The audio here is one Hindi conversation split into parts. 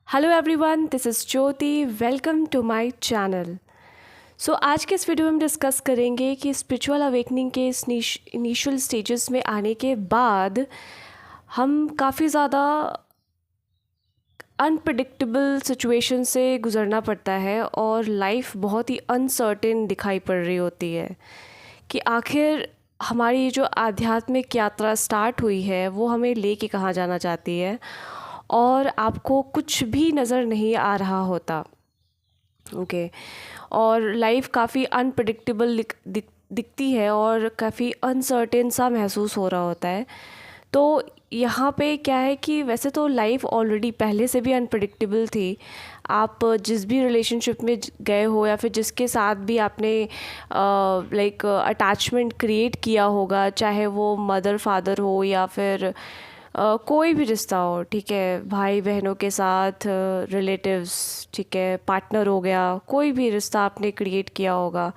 Hello everyone, this is Jyoti. Welcome to my channel. आज के इस वीडियो में हम डिस्कस करेंगे कि स्पिरिचुअल अवेकनिंग के इस इनिशियल स्टेजेस में आने के बाद हम काफ़ी ज़्यादा अनप्रेडिक्टेबल सिचुएशन से गुज़रना पड़ता है और लाइफ बहुत ही अनसर्टेन दिखाई पड़ रही होती है कि आखिर हमारी जो आध्यात्मिक यात्रा स्टार्ट हुई है वो हमें लेके कहाँ जाना चाहती है और आपको कुछ भी नज़र नहीं आ रहा होता। ओके। और लाइफ काफ़ी अनप्रेडिक्टेबल दिखती है और काफ़ी अनसर्टेन सा महसूस हो रहा होता है। तो यहाँ पे क्या है कि वैसे तो लाइफ ऑलरेडी पहले से भी अनप्रेडिक्टेबल थी। आप जिस भी रिलेशनशिप में गए हो या फिर जिसके साथ भी आपने लाइक अटैचमेंट क्रिएट किया होगा, चाहे वो मदर फादर हो या फिर कोई भी रिश्ता हो, ठीक है, भाई बहनों के साथ, रिलेटिव्स, ठीक है, पार्टनर हो गया, कोई भी रिश्ता आपने क्रिएट किया होगा,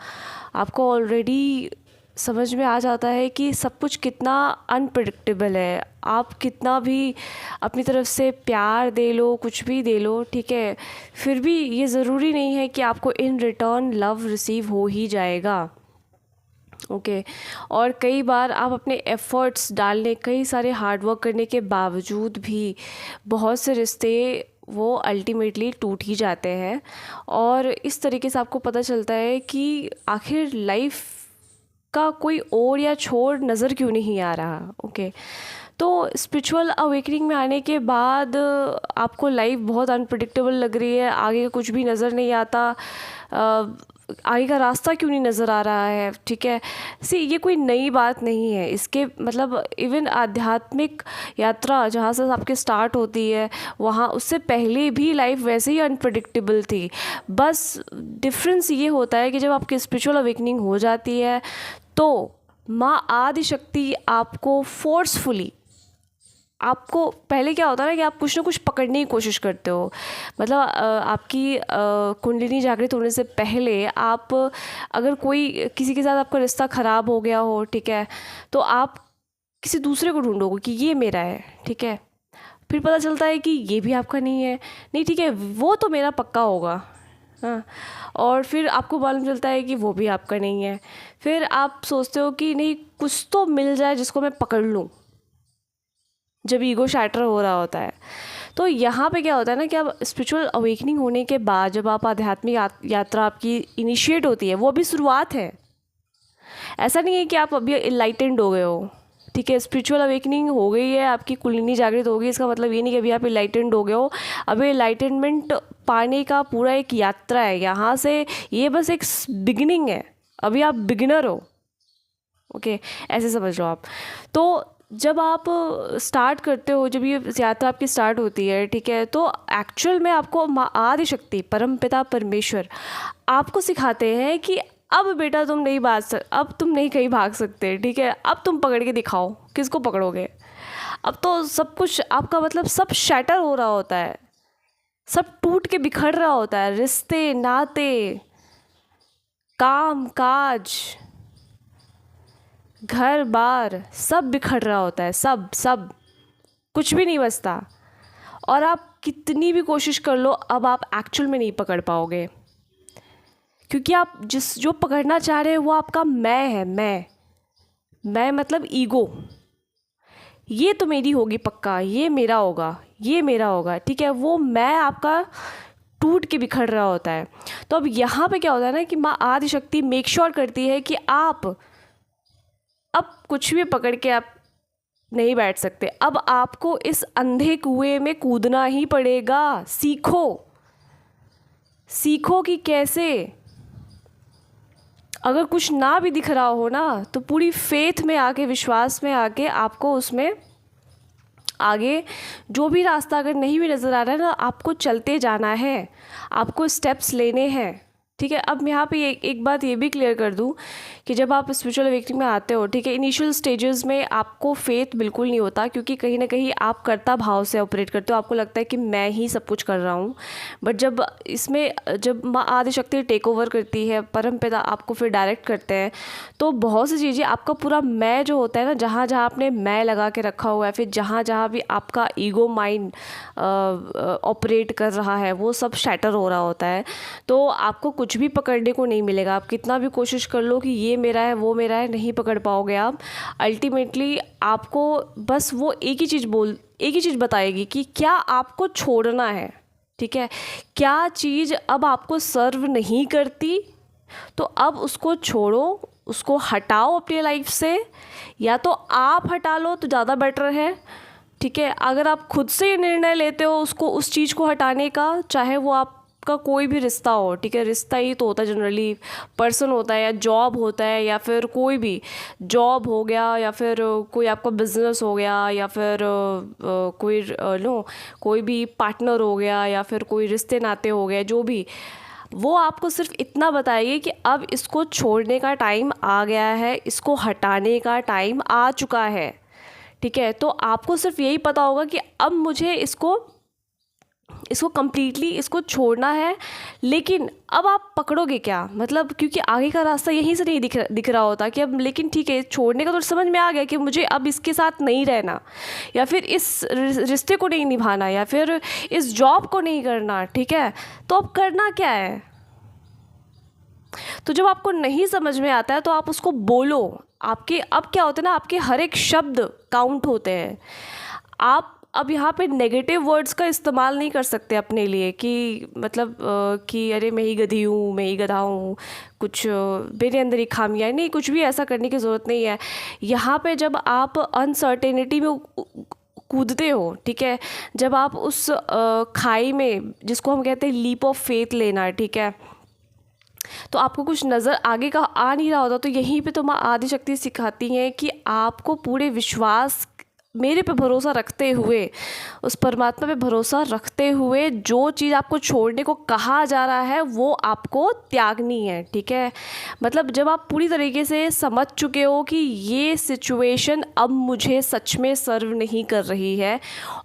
आपको ऑलरेडी समझ में आ जाता है कि सब कुछ कितना अनप्रेडिक्टेबल है। आप कितना भी अपनी तरफ से प्यार दे लो, कुछ भी दे लो, ठीक है, फिर भी ये ज़रूरी नहीं है कि आपको इन रिटर्न लव रिसीव हो ही जाएगा। ओके। और कई बार आप अपने एफ़र्ट्स डालने, कई सारे हार्ड वर्क करने के बावजूद भी बहुत से रिश्ते वो अल्टीमेटली टूट ही जाते हैं और इस तरीके से आपको पता चलता है कि आखिर लाइफ का कोई और या छोर नज़र क्यों नहीं आ रहा। ओके। तो स्पिरिचुअल अवेकनिंग में आने के बाद आपको लाइफ बहुत अनप्रेडिक्टेबल लग रही है, आगे का कुछ भी नज़र नहीं आता, आगे का रास्ता क्यों नहीं नज़र आ रहा है, ठीक है। ये कोई नई बात नहीं है। इसके मतलब इवन आध्यात्मिक यात्रा जहाँ से आपके स्टार्ट होती है वहाँ उससे पहले भी लाइफ वैसे ही अनप्रेडिक्टेबल थी। बस डिफरेंस ये होता है कि जब आपकी स्पिरिचुअल अवेकनिंग हो जाती है तो माँ आदि शक्ति आपको फोर्सफुली, आपको पहले क्या होता है ना कि आप कुछ ना कुछ पकड़ने की कोशिश करते हो। मतलब आपकी कुंडलिनी जागृत होने से पहले आप अगर कोई किसी के साथ आपका रिश्ता ख़राब हो गया हो, ठीक है, तो आप किसी दूसरे को ढूंढोगे कि ये मेरा है, ठीक है। फिर पता चलता है कि ये भी आपका नहीं है, नहीं ठीक है, वो तो मेरा पक्का होगा, हाँ। और फिर आपको मालूम चलता है कि वो भी आपका नहीं है। फिर आप सोचते हो कि नहीं, कुछ तो मिल जाए जिसको मैं पकड़ लूँ, जब ईगो शैटर हो रहा होता है। तो यहाँ पे क्या होता है ना कि अब स्पिरिचुअल अवेकनिंग होने के बाद जब आप आध्यात्मिक यात्रा आपकी इनिशिएट होती है, वो अभी शुरुआत है। ऐसा नहीं है कि आप अभी इनलाइटेंड हो गए हो, ठीक है। स्पिरिचुअल अवेकनिंग हो गई है, आपकी कुंडलिनी जागृत हो गई, इसका मतलब ये नहीं कि अभी आप इनलाइटेंड हो गए हो। अभी इनलाइटनमेंट पाने का पूरा एक यात्रा है। यहाँ से ये बस एक बिगिनिंग है, अभी आप बिगिनर हो। ओके, ऐसे समझ लो आप। तो जब आप स्टार्ट करते हो, जब ये यात्रा आपकी स्टार्ट होती है, ठीक है, तो एक्चुअल में आपको आदि शक्ति परमपिता परमेश्वर आपको सिखाते हैं कि अब बेटा तुम नहीं अब तुम नहीं कहीं भाग सकते, ठीक है। अब तुम पकड़ के दिखाओ, किसको पकड़ोगे। अब तो सब कुछ आपका मतलब सब शैटर हो रहा होता है, सब टूट के बिखर रहा होता है, रिश्ते नाते, काम काज, घर बार, सब बिखर रहा होता है, सब सब कुछ भी नहीं बचता। और आप कितनी भी कोशिश कर लो, अब आप एक्चुअल में नहीं पकड़ पाओगे, क्योंकि आप जो पकड़ना चाह रहे हैं वो आपका मैं है। मैं मतलब ईगो, ये तो मेरी होगी पक्का, ये मेरा होगा, ये मेरा होगा, ठीक है। वो मैं आपका टूट के बिखर रहा होता है। तो अब यहाँ पे क्या होता है ना कि माँ आदि शक्ति मेक श्योर करती है कि आप अब कुछ भी पकड़ के आप नहीं बैठ सकते। अब आपको इस अंधे कुएं में कूदना ही पड़ेगा। सीखो कि कैसे, अगर कुछ ना भी दिख रहा हो ना, तो पूरी फेथ में आके, विश्वास में आके आपको उसमें आगे जो भी रास्ता अगर नहीं भी नज़र आ रहा है ना, आपको चलते जाना है, आपको स्टेप्स लेने हैं, ठीक है। अब मैं यहाँ पे एक बात ये भी क्लियर कर दूँ कि जब आप स्पिरिचुअल अवेकनिंग में आते हो, ठीक है, इनिशियल स्टेजेस में आपको फेथ बिल्कुल नहीं होता, क्योंकि कहीं ना कहीं आप कर्ता भाव से ऑपरेट करते हो, आपको लगता है कि मैं ही सब कुछ कर रहा हूँ। बट जब माँ आदिशक्ति टेक ओवर करती है, परमपिता आपको फिर डायरेक्ट करते हैं, तो बहुत सी चीज़ें आपका पूरा मैं जो होता है ना, जहाँ जहाँ आपने मैं लगा के रखा हुआ है, फिर जहाँ जहाँ भी आपका ईगो माइंड ऑपरेट कर रहा है, वो सब शैटर हो रहा होता है। तो आपको कुछ भी पकड़ने को नहीं मिलेगा। आप कितना भी कोशिश कर लो कि ये मेरा है वो मेरा है, नहीं पकड़ पाओगे आप। अल्टीमेटली आपको बस वो एक ही चीज़ बताएगी कि क्या आपको छोड़ना है, ठीक है। क्या चीज़ अब आपको सर्व नहीं करती, तो अब उसको छोड़ो, उसको हटाओ अपनी लाइफ से, या तो आप हटा लो तो ज़्यादा बेटर है, ठीक है। अगर आप खुद से ये निर्णय लेते हो उस चीज़ को हटाने का, चाहे वो आपका कोई भी रिश्ता हो, ठीक है, रिश्ता ही तो होता है जनरली, पर्सन होता है या जॉब होता है, या फिर कोई भी जॉब हो गया, या फिर कोई आपका बिजनेस हो गया, या फिर कोई भी पार्टनर हो गया, या फिर कोई रिश्ते नाते हो गए, जो भी, वो आपको सिर्फ इतना बताइए कि अब इसको छोड़ने का टाइम आ गया है, इसको हटाने का टाइम आ चुका है, ठीक है। तो आपको सिर्फ यही पता होगा कि अब मुझे इसको कम्प्लीटली इसको छोड़ना है, लेकिन अब आप पकड़ोगे क्या, मतलब क्योंकि आगे का रास्ता यहीं से नहीं दिख रहा होता कि अब, लेकिन ठीक है, छोड़ने का तो समझ में आ गया कि मुझे अब इसके साथ नहीं रहना, या फिर इस रिश्ते को नहीं निभाना, या फिर इस जॉब को नहीं करना, ठीक है। तो अब करना क्या है? तो जब आपको नहीं समझ में आता है तो आप उसको बोलो। आपके अब क्या होता है ना, आपके हर एक शब्द काउंट होते हैं। आप अब यहाँ पे नेगेटिव वर्ड्स का इस्तेमाल नहीं कर सकते अपने लिए कि मतलब कि अरे मैं ही गधी हूँ, मैं ही गधा हूँ, कुछ मेरे अंदर ही खामियाँ, नहीं, कुछ भी ऐसा करने की ज़रूरत नहीं है। यहाँ पे जब आप अनसर्टेनिटी में कूदते हो, ठीक है, जब आप उस खाई में, जिसको हम कहते हैं लीप ऑफ फेथ लेना, ठीक है, तो आपको कुछ नज़र आगे का आ नहीं रहा होता, तो यहीं पे तो माँ आदिशक्ति सिखाती हैं कि आपको पूरे विश्वास, मेरे पे भरोसा रखते हुए, उस परमात्मा पे भरोसा रखते हुए, जो चीज़ आपको छोड़ने को कहा जा रहा है वो आपको त्यागनी है, ठीक है। मतलब जब आप पूरी तरीके से समझ चुके हो कि ये सिचुएशन अब मुझे सच में सर्व नहीं कर रही है,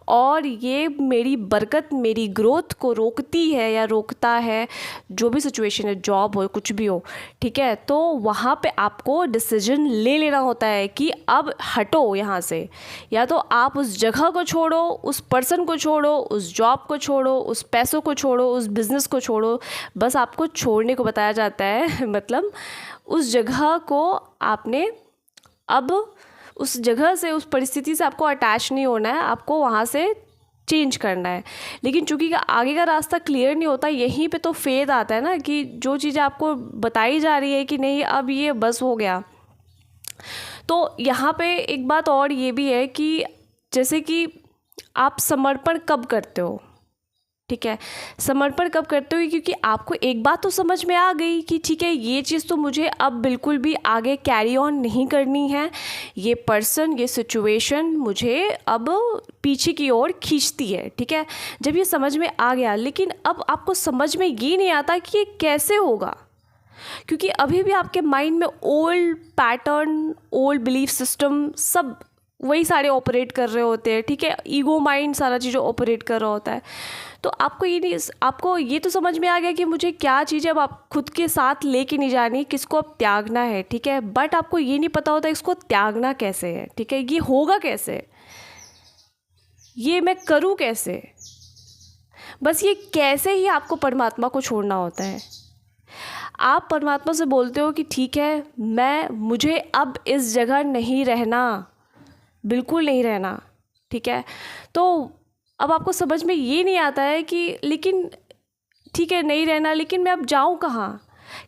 और ये मेरी बरकत, मेरी ग्रोथ को रोकती है या रोकता है, जो भी सिचुएशन है, जॉब हो, कुछ भी हो, ठीक है, तो वहाँ पे आपको डिसीजन ले लेना होता है कि अब हटो यहाँ से। या तो आप उस जगह को छोड़ो, उस पर्सन को छोड़ो, उस जॉब को छोड़ो, उस पैसों को छोड़ो, उस बिज़नेस को छोड़ो, बस आपको छोड़ने को बताया जाता है। मतलब उस जगह को आपने, अब उस जगह से, उस परिस्थिति से आपको अटैच नहीं होना है, आपको वहाँ से चेंज करना है। लेकिन चूंकि आगे का रास्ता क्लियर नहीं होता, यहीं पे तो फेथ आता है ना, कि जो चीज़ें आपको बताई जा रही है कि नहीं अब ये बस हो गया। तो यहाँ पे एक बात और ये भी है कि जैसे कि आप समर्पण कब करते हो, ठीक है, समर्पण कब करते हो, क्योंकि आपको एक बात तो समझ में आ गई कि ठीक है, ये चीज़ तो मुझे अब बिल्कुल भी आगे कैरी ऑन नहीं करनी है, ये पर्सन, ये सिचुएशन मुझे अब पीछे की ओर खींचती है, ठीक है। जब ये समझ में आ गया, लेकिन अब आपको समझ में ये नहीं आता कि ये कैसे होगा, क्योंकि अभी भी आपके माइंड में old pattern, old belief system, सब वही सारे ऑपरेट कर रहे होते हैं, ठीक है। ईगो माइंड सारा चीज़ें ऑपरेट कर रहा होता है। तो आपको ये तो समझ में आ गया कि मुझे क्या चीज़ें अब आप खुद के साथ लेके नहीं जानी, किसको अब त्यागना है, ठीक है। बट आपको ये नहीं पता होता इसको त्यागना कैसे है, ठीक है, ये होगा कैसे, ये मैं करूँ कैसे। बस ये कैसे ही आपको परमात्मा को छोड़ना होता है। आप परमात्मा से बोलते हो कि ठीक है, मुझे अब इस जगह नहीं रहना, बिल्कुल नहीं रहना, ठीक है। तो अब आपको समझ में ये नहीं आता है कि लेकिन ठीक है नहीं रहना, लेकिन मैं अब जाऊँ कहाँ,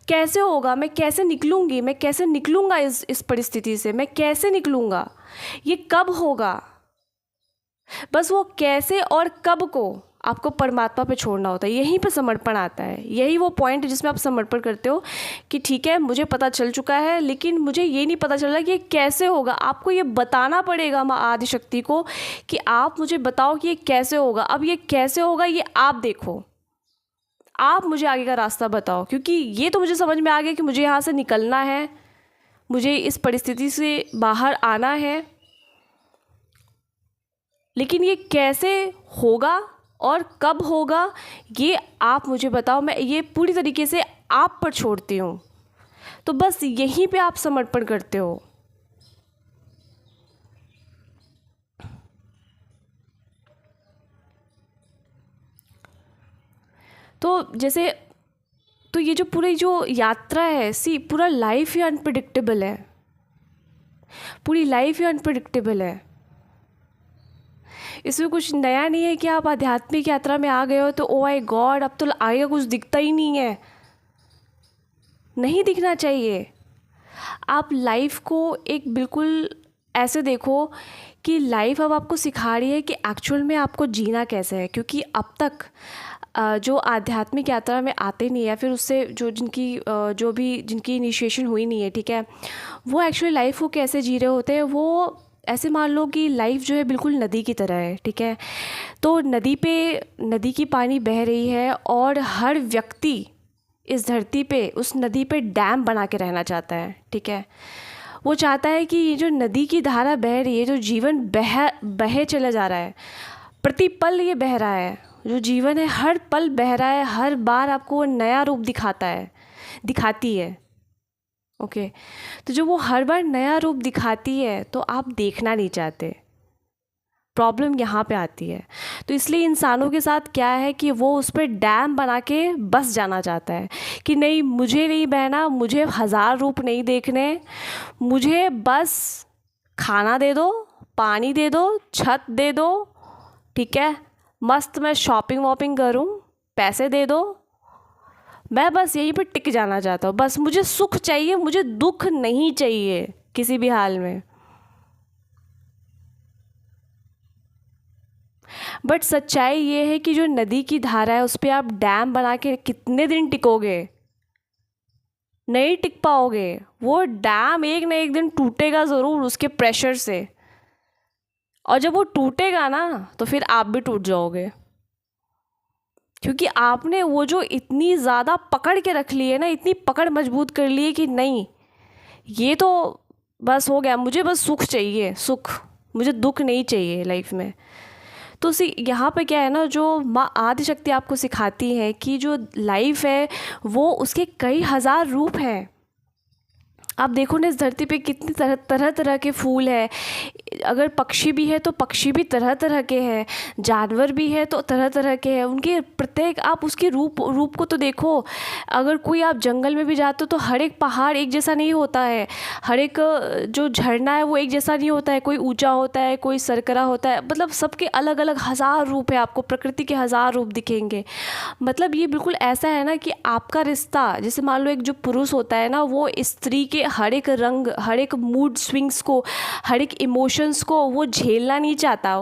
कैसे होगा, मैं कैसे निकलूँगी, मैं कैसे निकलूँगा इस परिस्थिति से, मैं कैसे निकलूँगा, ये कब होगा। बस वो कैसे और कब को आपको परमात्मा पे छोड़ना होता है। यहीं पे समर्पण आता है, यही वो पॉइंट है जिसमें आप समर्पण करते हो कि ठीक है, मुझे पता चल चुका है, लेकिन मुझे ये नहीं पता चल रहा कि ये कैसे होगा। आपको ये बताना पड़ेगा माँ आदिशक्ति को कि आप मुझे बताओ कि ये कैसे होगा। अब ये कैसे होगा ये आप देखो, आप मुझे आगे का रास्ता बताओ, क्योंकि ये तो मुझे समझ में आ गया कि मुझे यहाँ से निकलना है, मुझे इस परिस्थिति से बाहर आना है, लेकिन ये कैसे होगा और कब होगा ये आप मुझे बताओ। मैं ये पूरी तरीके से आप पर छोड़ती हूँ। तो बस यहीं पे आप समर्पण करते हो। तो जैसे तो ये जो पूरी जो यात्रा है, पूरा लाइफ ही अनप्रिडिक्टेबल है, पूरी लाइफ ही अनप्रिडिक्टेबल है। इसमें कुछ नया नहीं है कि आप आध्यात्मिक यात्रा में आ गए हो तो ओ माय गॉड अब तो आगे कुछ दिखता ही नहीं है। नहीं दिखना चाहिए। आप लाइफ को एक बिल्कुल ऐसे देखो कि लाइफ अब आपको सिखा रही है कि एक्चुअल में आपको जीना कैसे है। क्योंकि अब तक जो आध्यात्मिक यात्रा में आते नहीं है, फिर उससे जो भी जिनकी इनिशिएशन हुई नहीं है, ठीक है, वो एक्चुअली लाइफ को कैसे जी रहे होते हैं। वो ऐसे मान लो कि लाइफ जो है बिल्कुल नदी की तरह है, ठीक है। तो नदी की पानी बह रही है और हर व्यक्ति इस धरती पे उस नदी पे डैम बना के रहना चाहता है, ठीक है। वो चाहता है कि ये जो नदी की धारा बह रही है, जो जीवन बहे चला जा रहा है, प्रति पल ये बह रहा है, जो जीवन है हर पल बह रहा है, हर बार आपको वो नया रूप दिखाती है। ओके, तो जो वो हर बार नया रूप दिखाती है तो आप देखना नहीं चाहते। प्रॉब्लम यहाँ पे आती है। तो इसलिए इंसानों के साथ क्या है कि वो उस पर डैम बना के बस जाना चाहता है कि नहीं, मुझे नहीं बहना, मुझे 1000 रूप नहीं देखने, मुझे बस खाना दे दो, पानी दे दो, छत दे दो, ठीक है, मस्त मैं शॉपिंग वॉपिंग करूँ, पैसे दे दो, मैं बस यहीं पर टिक जाना चाहता हूँ। बस मुझे सुख चाहिए, मुझे दुख नहीं चाहिए किसी भी हाल में। बट सच्चाई ये है कि जो नदी की धारा है उस पर आप डैम बना के कितने दिन टिकोगे? नहीं टिक पाओगे। वो डैम एक ना एक दिन टूटेगा ज़रूर उसके प्रेशर से, और जब वो टूटेगा ना तो फिर आप भी टूट जाओगे। क्योंकि आपने वो जो इतनी ज़्यादा पकड़ के रख ली है ना, इतनी पकड़ मजबूत कर ली है कि नहीं, ये तो बस हो गया, मुझे बस सुख चाहिए, सुख, मुझे दुख नहीं चाहिए लाइफ में। तो यहाँ पे क्या है ना, जो माँ आदिशक्ति आपको सिखाती है कि जो लाइफ है वो उसके कई 1000 रूप हैं। आप देखो ना, इस धरती पे कितनी तरह तरह के फूल है। अगर पक्षी भी है तो पक्षी भी तरह तरह के हैं, जानवर भी है तो तरह तरह के हैं। उनके प्रत्येक आप उसके रूप को तो देखो। अगर कोई आप जंगल में भी जाते हो तो हर एक पहाड़ एक जैसा नहीं होता है, हर एक जो झरना है वो एक जैसा नहीं होता है। कोई ऊंचा होता है, कोई सरकरा होता है, मतलब सबके अलग अलग 1000 रूप है। आपको प्रकृति के 1000 रूप दिखेंगे। मतलब ये बिल्कुल ऐसा है ना कि आपका रिश्ता, जैसे मान लो एक जो पुरुष होता है ना, वो स्त्री के हर एक रंग, हर एक मूड स्विंग्स को, हर एक इमोशंस को वो झेलना नहीं चाहता।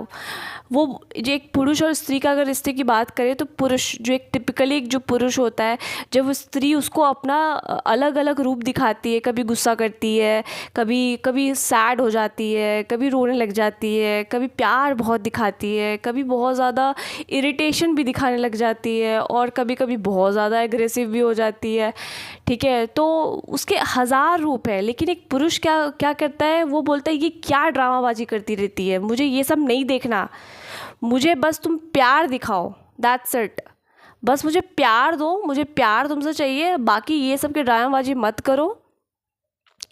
वो जो एक पुरुष और स्त्री का अगर रिश्ते की बात करें तो पुरुष जो एक टिपिकली एक जो पुरुष होता है, जब स्त्री उसको अपना अलग अलग रूप दिखाती है, कभी गुस्सा करती है, कभी सैड हो जाती है, कभी रोने लग जाती है, कभी प्यार बहुत दिखाती है, कभी बहुत ज़्यादा इरिटेशन भी दिखाने लग जाती है, और कभी कभी बहुत ज़्यादा एग्रेसिव भी हो जाती है, ठीक है। तो उसके 1000 रूप है। लेकिन एक पुरुष क्या क्या करता है, वो बोलता है ये क्या ड्रामाबाजी करती रहती है, मुझे ये सब नहीं देखना, मुझे बस तुम प्यार दिखाओ, दैट्स इट, बस मुझे प्यार दो, मुझे प्यार तुमसे चाहिए, बाकी ये सब के ड्रामाबाजी मत करो,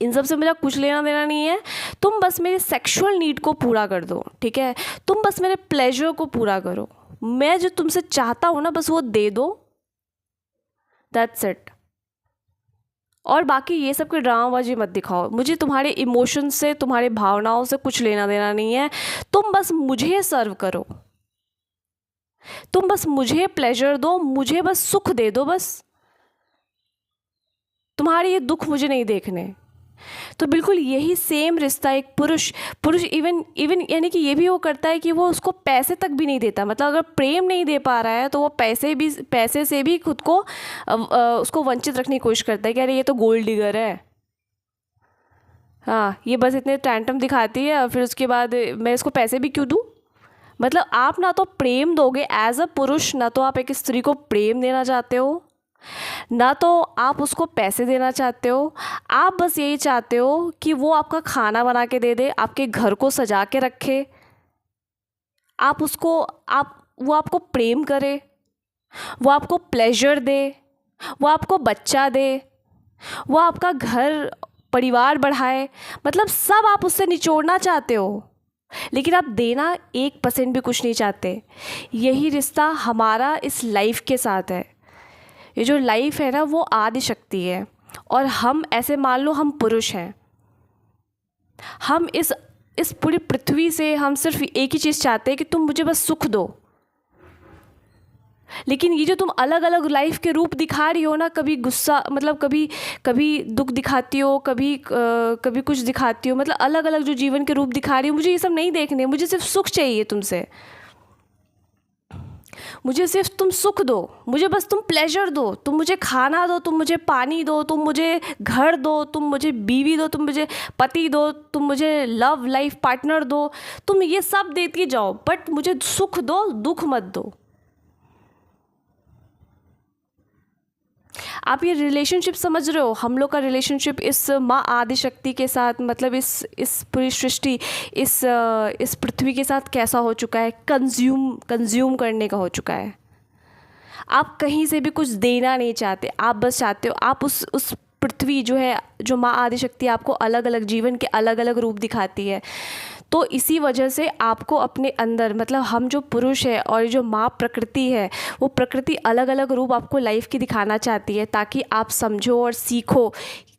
इन सब से मुझे कुछ लेना देना नहीं है। तुम बस मेरे सेक्सुअल नीड को पूरा कर दो, ठीक है, तुम बस मेरे प्लेजर को पूरा करो, मैं जो तुमसे चाहता हूँ ना बस वो दे दो, दैट्स इट। और बाकी ये सब की ड्रामाबाजी मत दिखाओ, मुझे तुम्हारे इमोशंस से, तुम्हारे भावनाओं से कुछ लेना देना नहीं है। तुम बस मुझे सर्व करो, तुम बस मुझे प्लेजर दो, मुझे बस सुख दे दो, बस तुम्हारे ये दुख मुझे नहीं देखने। तो बिल्कुल यही सेम रिश्ता एक पुरुष इवन यानी कि ये भी वो करता है कि वो उसको पैसे तक भी नहीं देता। मतलब अगर प्रेम नहीं दे पा रहा है तो वो पैसे से भी खुद को उसको वंचित रखने की कोशिश करता है कि अरे ये तो गोल्ड डिगर है, हाँ ये बस इतने टैंटम दिखाती है और फिर उसके बाद मैं इसको पैसे भी क्यों दूँ, मतलब आप ना तो प्रेम दोगे एज अ पुरुष, ना तो आप एक स्त्री को प्रेम देना चाहते हो, ना तो आप उसको पैसे देना चाहते हो। आप बस यही चाहते हो कि वो आपका खाना बना के दे दे, आपके घर को सजा के रखे, आप उसको आप वो आपको प्रेम करे, वो आपको प्लेजर दे, वो आपको बच्चा दे, वो आपका घर परिवार बढ़ाए। मतलब सब आप उससे निचोड़ना चाहते हो, लेकिन आप देना 1% भी कुछ नहीं चाहते। यही रिश्ता हमारा इस लाइफ के साथ है। ये जो लाइफ है ना, वो आदि शक्ति है, और हम ऐसे मान लो हम पुरुष हैं। हम इस पूरी पृथ्वी से हम सिर्फ एक ही चीज़ चाहते हैं कि तुम मुझे बस सुख दो। लेकिन ये जो तुम अलग अलग लाइफ के रूप दिखा रही हो ना, कभी गुस्सा, मतलब कभी कभी दुख दिखाती हो, कभी कुछ दिखाती हो, मतलब अलग अलग जो जीवन के रूप दिखा रही हो, मुझे ये सब नहीं देखने। मुझे सिर्फ सुख चाहिए तुमसे। मुझे सिर्फ तुम सुख दो, मुझे बस तुम प्लेजर दो, तुम मुझे खाना दो, तुम मुझे पानी दो, तुम मुझे घर दो, तुम मुझे बीवी दो, तुम मुझे पति दो, तुम मुझे लव लाइफ पार्टनर दो। तुम ये सब देती जाओ, बट मुझे सुख दो, दुख मत दो। आप ये रिलेशनशिप समझ रहे हो? हम लोग का रिलेशनशिप इस माँ आदि शक्ति के साथ, मतलब इस पूरी सृष्टि, इस पृथ्वी के साथ कैसा हो चुका है? कंज्यूम करने का हो चुका है। आप कहीं से भी कुछ देना नहीं चाहते, आप बस चाहते हो आप उस पृथ्वी जो है, जो माँ आदि शक्ति आपको अलग अलग जीवन के अलग अलग रूप दिखाती है। तो इसी वजह से आपको अपने अंदर, मतलब हम जो पुरुष है और जो माँ प्रकृति है, वो प्रकृति अलग अलग रूप आपको लाइफ की दिखाना चाहती है, ताकि आप समझो और सीखो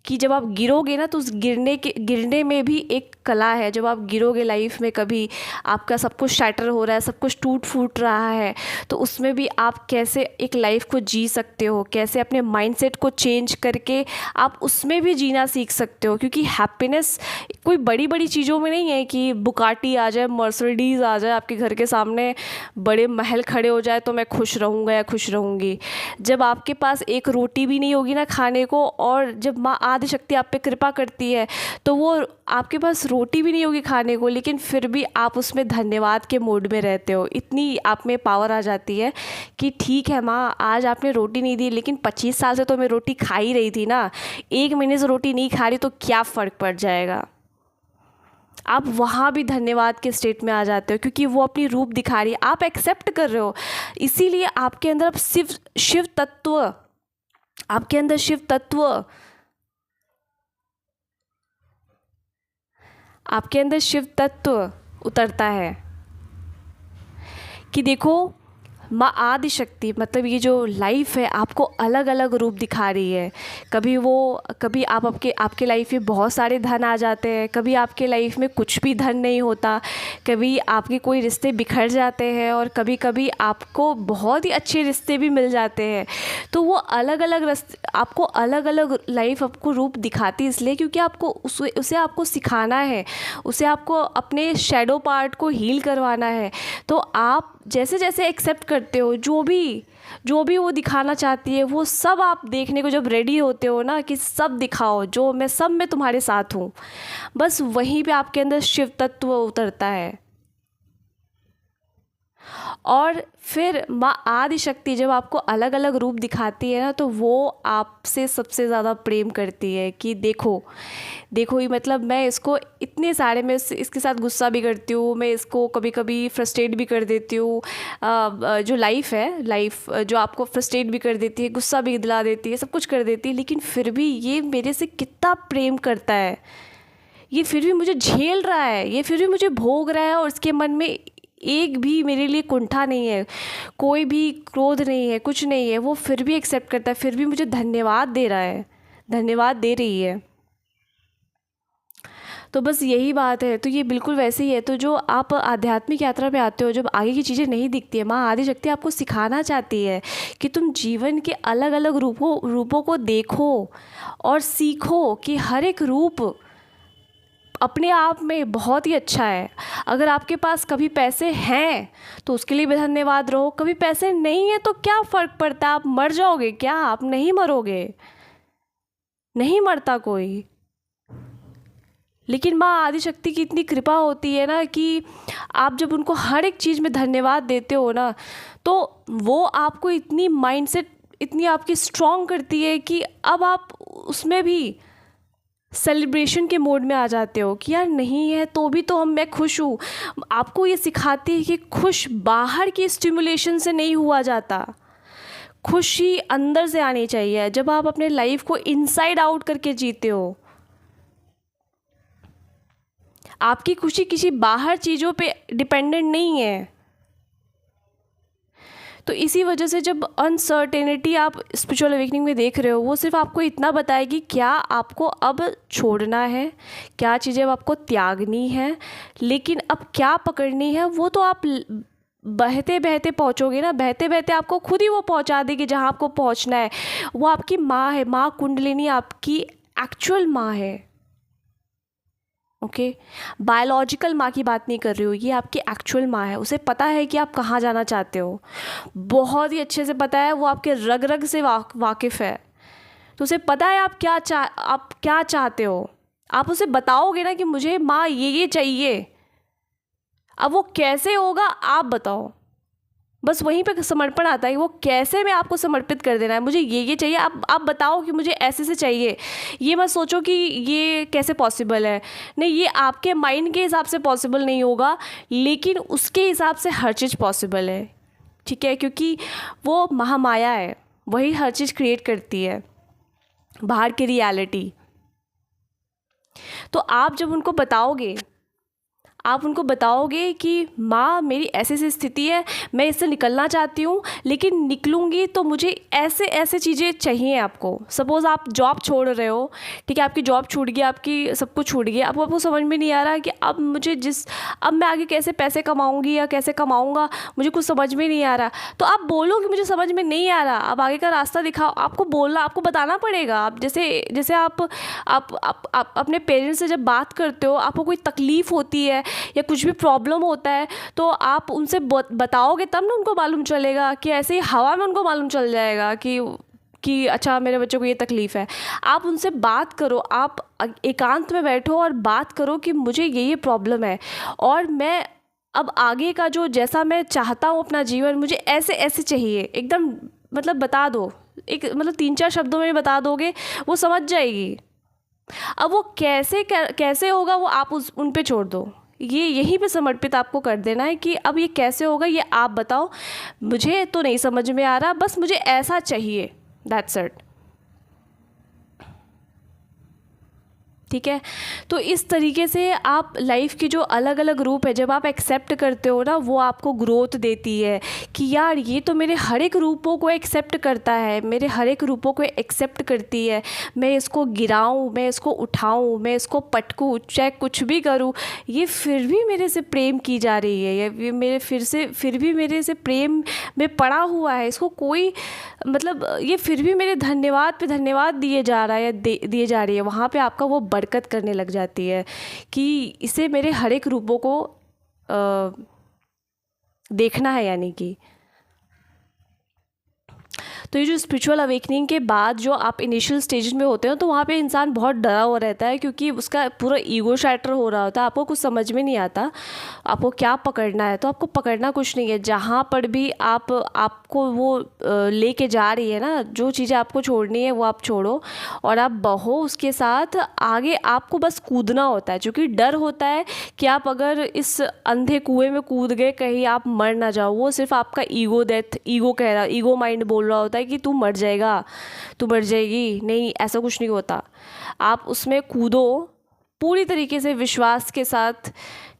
कि जब आप गिरोगे ना, तो उस गिरने में भी एक कला है। जब आप गिरोगे लाइफ में, कभी आपका सब कुछ शैटर हो रहा है, सब कुछ टूट फूट रहा है, तो उसमें भी आप कैसे एक लाइफ को जी सकते हो, कैसे अपने माइंडसेट को चेंज करके आप उसमें भी जीना सीख सकते हो। क्योंकि हैप्पीनेस कोई बड़ी बड़ी चीज़ों में नहीं है कि बुगाटी आ जाए, मर्सिडीज़ आ जाए आपके घर के सामने, बड़े महल खड़े हो जाए तो मैं खुश रहूँगा या खुश रहूँगी। जब आपके पास एक रोटी भी नहीं होगी ना खाने को, और जब माँ आदि शक्ति आप पे कृपा करती है, तो वो आपके पास रोटी भी नहीं होगी खाने को, लेकिन फिर भी आप उसमें धन्यवाद के मूड में रहते हो। इतनी आप में पावर आ जाती है कि ठीक है माँ, आज आपने रोटी नहीं दी, लेकिन 25 साल से तो मैं रोटी खा ही रही थी ना, 1 महीने से रोटी नहीं खा रही तो क्या फ़र्क पड़ जाएगा। आप वहाँ भी धन्यवाद के स्टेट में आ जाते हो, क्योंकि वो अपनी रूप दिखा रही है, आप एक्सेप्ट कर रहे हो। इसीलिए आपके अंदर अब शिव तत्व, आपके अंदर शिव तत्व, आपके अंदर शिव तत्व उतरता है कि देखो, माँ आदि शक्ति, मतलब ये जो लाइफ है आपको अलग अलग रूप दिखा रही है। कभी आपके लाइफ में बहुत सारे धन आ जाते हैं, कभी आपके लाइफ में कुछ भी धन नहीं होता, कभी आपके कोई रिश्ते बिखर जाते हैं, और कभी कभी आपको बहुत ही अच्छे रिश्ते भी मिल जाते हैं। तो वो अलग अलग रास्ते आपको, अलग अलग लाइफ आपको रूप दिखाती है, इसलिए क्योंकि आपको उसे आपको सिखाना है, उसे आपको अपने शैडो पार्ट को हील करवाना है। तो आप जैसे जैसे एक्सेप्ट करते हो, जो भी वो दिखाना चाहती है, वो सब आप देखने को जब रेडी होते हो ना, कि सब दिखाओ, जो मैं सब में तुम्हारे साथ हूँ, बस वहीं पे आपके अंदर शिव तत्व उतरता है। और फिर माँ आदि शक्ति जब आपको अलग अलग रूप दिखाती है ना, तो वो आपसे सबसे ज़्यादा प्रेम करती है कि देखो ये, मतलब मैं इसको इतने सारे, मैं इसके साथ गुस्सा भी करती हूँ, मैं इसको कभी कभी फ्रस्ट्रेट भी कर देती हूँ। जो लाइफ जो आपको फ्रस्ट्रेट भी कर देती है, गुस्सा भी दिला देती है, सब कुछ कर देती है, लेकिन फिर भी ये मेरे से कितना प्रेम करता है, ये फिर भी मुझे झेल रहा है, ये फिर भी मुझे भोग रहा है, और इसके मन में एक भी मेरे लिए कुंठा नहीं है, कोई भी क्रोध नहीं है, कुछ नहीं है। वो फिर भी एक्सेप्ट करता है, फिर भी मुझे धन्यवाद दे रहा है, धन्यवाद दे रही है। तो बस यही बात है। तो ये बिल्कुल वैसे ही है। तो जो आप आध्यात्मिक यात्रा पे आते हो, जब आगे की चीज़ें नहीं दिखती है, माँ आदि शक्ति आपको सिखाना चाहती है कि तुम जीवन के अलग अलग रूपों को देखो और सीखो कि हर एक रूप अपने आप में बहुत ही अच्छा है। अगर आपके पास कभी पैसे हैं तो उसके लिए भी धन्यवाद रहो, कभी पैसे नहीं है तो क्या फ़र्क पड़ता है? आप मर जाओगे क्या? आप नहीं मरोगे, नहीं मरता कोई। लेकिन माँ आदिशक्ति की इतनी कृपा होती है ना कि आप जब उनको हर एक चीज़ में धन्यवाद देते हो ना, तो वो आपको इतनी माइंडसेट इतनी आपकी स्ट्रॉन्ग करती है कि अब आप उसमें भी सेलिब्रेशन के मोड में आ जाते हो कि यार नहीं है तो भी तो मैं खुश हूँ। आपको ये सिखाती है कि खुश बाहर की स्टिमुलेशन से नहीं हुआ जाता, खुशी अंदर से आनी चाहिए। जब आप अपने लाइफ को इनसाइड आउट करके जीते हो, आपकी खुशी किसी बाहर चीज़ों पे डिपेंडेंट नहीं है। तो इसी वजह से जब अनसर्टेनिटी आप स्पिरिचुअल अवेकनिंग में देख रहे हो, वो सिर्फ आपको इतना बताएगी क्या आपको अब छोड़ना है, क्या चीज़ें अब आपको त्यागनी है, लेकिन अब क्या पकड़नी है वो तो आप बहते बहते पहुँचोगे ना। बहते बहते आपको खुद ही वो पहुँचा देगी जहाँ आपको पहुँचना है। वो आपकी माँ है, माँ कुंडलिनी आपकी एक्चुअल माँ है। ओके, बायोलॉजिकल माँ की बात नहीं कर रही हूँ, ये आपकी एक्चुअल माँ है। उसे पता है कि आप कहाँ जाना चाहते हो, बहुत ही अच्छे से पता है। वो आपके रग रग से वाकिफ़ है, तो उसे पता है आप क्या चाहते हो। आप उसे बताओगे ना कि मुझे माँ ये चाहिए, अब वो कैसे होगा आप बताओ। बस वहीं पे समर्पण आता है, वो कैसे मैं आपको समर्पित कर देना है। मुझे ये चाहिए, आप बताओ कि मुझे ऐसे से चाहिए। ये मत सोचो कि ये कैसे पॉसिबल है, नहीं, ये आपके माइंड के हिसाब से पॉसिबल नहीं होगा, लेकिन उसके हिसाब से हर चीज़ पॉसिबल है। ठीक है, क्योंकि वो महामाया है, वही हर चीज़ क्रिएट करती है, बाहर की रियलिटी। तो आप जब उनको बताओगे, आप उनको बताओगे कि माँ मेरी ऐसी ऐसी स्थिति है, मैं इससे निकलना चाहती हूँ, लेकिन निकलूँगी तो मुझे ऐसे ऐसे चीज़ें चाहिए आपको। सपोज़ आप जॉब छोड़ रहे हो, ठीक है, आपकी जॉब छूट गई, आपकी सब कुछ छूट गया, अब आपको समझ में नहीं आ रहा कि अब मैं आगे कैसे पैसे कमाऊँगी या कैसे कमाऊँगा, मुझे कुछ समझ में नहीं आ रहा। तो आप बोलो कि मुझे समझ में नहीं आ रहा, अब आगे का रास्ता दिखाओ। आपको बोलना, आपको बताना पड़ेगा। आप जैसे आप अपने पेरेंट्स से जब बात करते हो, आपको कोई तकलीफ़ होती है या कुछ भी प्रॉब्लम होता है, तो आप उनसे बताओगे तब ना उनको मालूम चलेगा, कि ऐसे ही हवा में उनको मालूम चल जाएगा कि अच्छा मेरे बच्चों को ये तकलीफ़ है। आप उनसे बात करो, आप एकांत में बैठो और बात करो कि मुझे ये प्रॉब्लम है, और मैं अब आगे का जो जैसा मैं चाहता हूँ अपना जीवन, मुझे ऐसे ऐसे चाहिए। एकदम मतलब बता दो, एक मतलब 3-4 शब्दों में बता दोगे, वो समझ जाएगी। अब वो कैसे होगा वो आप उन पे छोड़ दो, ये यहीं पे समर्पित आपको कर देना है कि अब ये कैसे होगा ये आप बताओ, मुझे तो नहीं समझ में आ रहा, बस मुझे ऐसा चाहिए, दैट्स इट। ठीक है, तो इस तरीके से आप लाइफ की जो अलग अलग रूप है, जब आप एक्सेप्ट करते हो ना, वो आपको ग्रोथ देती है कि यार ये तो मेरे हर एक रूपों को एक्सेप्ट करता है, मेरे हर एक रूपों को एक्सेप्ट करती है। मैं इसको गिराऊं, मैं इसको उठाऊं, मैं इसको पटकूं, चाहे कुछ भी करूं, ये फिर भी मेरे से प्रेम की जा रही है, ये मेरे फिर भी मेरे से प्रेम में पड़ा हुआ है। इसको कोई मतलब ये फिर भी मेरे धन्यवाद पे धन्यवाद दिए जा रहा है या दिए जा रही है। वहाँ पे आपका वो बरकत करने लग जाती है कि इसे मेरे हर एक रूपों को देखना है, यानी कि। तो ये जो स्पिरिचुअल अवेकनिंग के बाद जो आप इनिशियल स्टेज में होते हो, तो वहाँ पे इंसान बहुत डरा हुआ रहता है, क्योंकि उसका पूरा ईगो शैटर हो रहा होता है। आपको कुछ समझ में नहीं आता आपको क्या पकड़ना है। तो आपको पकड़ना कुछ नहीं है, जहाँ पर भी आपको वो लेके जा रही है ना, जो चीज़ें आपको छोड़नी है वो आप छोड़ो और आप बहो उसके साथ आगे। आपको बस कूदना होता है, क्योंकि डर होता है कि आप अगर इस अंधे कुएं में कूद गए, कहीं आप मर ना जाओ। वो सिर्फ आपका ईगो माइंड बोल रहा होता है कि तू मर जाएगा, तू मर जाएगी। नहीं, ऐसा कुछ नहीं होता। आप उसमें कूदो पूरी तरीके से विश्वास के साथ,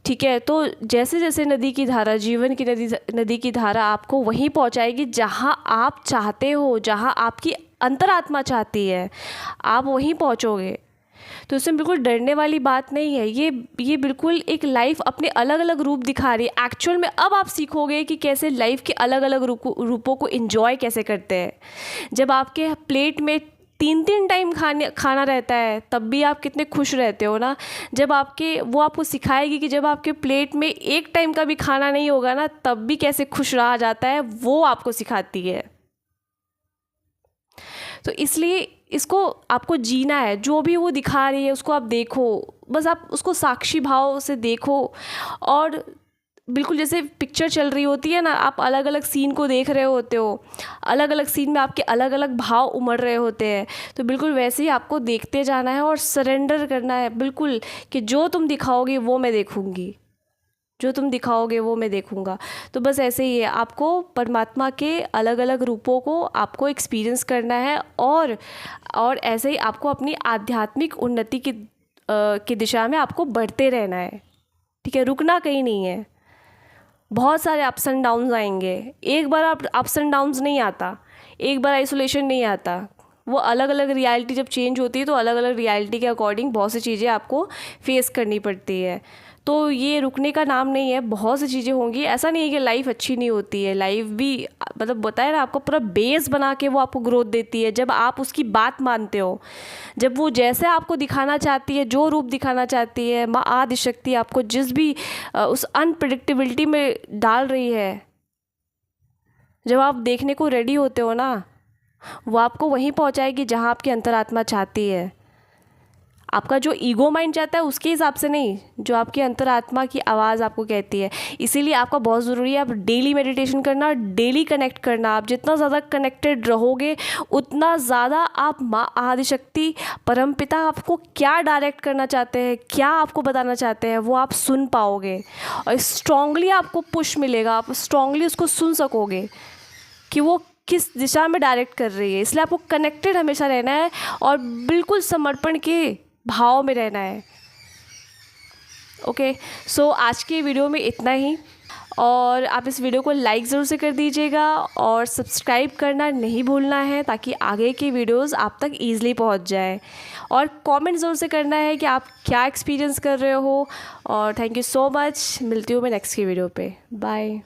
ठीक है। तो जैसे जैसे नदी की धारा, जीवन की नदी की धारा आपको वहीं पहुंचाएगी जहां आप चाहते हो, जहां आपकी अंतरात्मा चाहती है, आप वहीं पहुंचोगे। तो इसमें बिल्कुल डरने वाली बात नहीं है। ये बिल्कुल एक लाइफ अपने अलग अलग रूप दिखा रही है। एक्चुअल में अब आप सीखोगे कि कैसे लाइफ के अलग अलग रूपों को एंजॉय कैसे करते हैं। जब आपके प्लेट में 3-3 टाइम खाना रहता है, तब भी आप कितने खुश रहते हो ना। जब वो आपको सिखाएगी कि जब आपके प्लेट में एक टाइम का भी खाना नहीं होगा ना, तब भी कैसे खुश रहा जाता है, वो आपको सिखाती है। तो इसलिए इसको आपको जीना है। जो भी वो दिखा रही है उसको आप देखो, बस आप उसको साक्षी भाव से देखो, और बिल्कुल जैसे पिक्चर चल रही होती है ना, आप अलग अलग सीन को देख रहे होते हो, अलग अलग सीन में आपके अलग अलग भाव उमड़ रहे होते हैं, तो बिल्कुल वैसे ही आपको देखते जाना है और सरेंडर करना है बिल्कुल, कि जो तुम दिखाओगे वो मैं देखूँगी, जो तुम दिखाओगे वो मैं देखूँगा। तो बस ऐसे ही है, आपको परमात्मा के अलग अलग रूपों को आपको एक्सपीरियंस करना है, और ऐसे ही आपको अपनी आध्यात्मिक उन्नति की दिशा में आपको बढ़ते रहना है, ठीक है, रुकना कहीं नहीं है। बहुत सारे अप्स एंड डाउन्स आएंगे, एक बार आप अप्स एंड डाउन्स नहीं आता, एक बार आइसोलेशन नहीं आता, वो अलग अलग रियलिटी जब चेंज होती है तो अलग अलग रियलिटी के अकॉर्डिंग बहुत सी चीज़ें आपको फेस करनी पड़ती है। तो ये रुकने का नाम नहीं है, बहुत सी चीज़ें होंगी, ऐसा नहीं है कि लाइफ अच्छी नहीं होती है, लाइफ भी मतलब बताया ना आपको, पूरा बेस बना के वो आपको ग्रोथ देती है जब आप उसकी बात मानते हो, जब वो जैसे आपको दिखाना चाहती है, जो रूप दिखाना चाहती है माँ आदिशक्ति आपको जिस भी उस अनप्रिडिक्टेबिलिटी में डाल रही है, जब आप देखने को रेडी होते हो ना, वो आपको वहीं पहुंचाएगी जहां आपकी अंतरात्मा चाहती है। आपका जो ईगो माइंड चाहता है उसके हिसाब से नहीं, जो आपकी अंतरात्मा की आवाज़ आपको कहती है। इसीलिए आपका बहुत ज़रूरी है आप डेली मेडिटेशन करना, डेली कनेक्ट करना। आप जितना ज़्यादा कनेक्टेड रहोगे उतना ज़्यादा आप माँ आदिशक्ति परमपिता आपको क्या डायरेक्ट करना चाहते हैं, क्या आपको बताना चाहते हैं, वो आप सुन पाओगे, और स्ट्रांगली आपको पुश मिलेगा, आप स्ट्रांगली उसको सुन सकोगे कि वो किस दिशा में डायरेक्ट कर रही है। इसलिए आपको कनेक्टेड हमेशा रहना है और बिल्कुल समर्पण के भाव में रहना है। ओके, सो आज की वीडियो में इतना ही, और आप इस वीडियो को लाइक ज़रूर से कर दीजिएगा और सब्सक्राइब करना नहीं भूलना है ताकि आगे की वीडियोस आप तक ईज़िली पहुंच जाए, और कमेंट ज़रूर से करना है कि आप क्या एक्सपीरियंस कर रहे हो। और थैंक यू सो मच, मिलती हूँ मैं नेक्स्ट की वीडियो पे, बाय।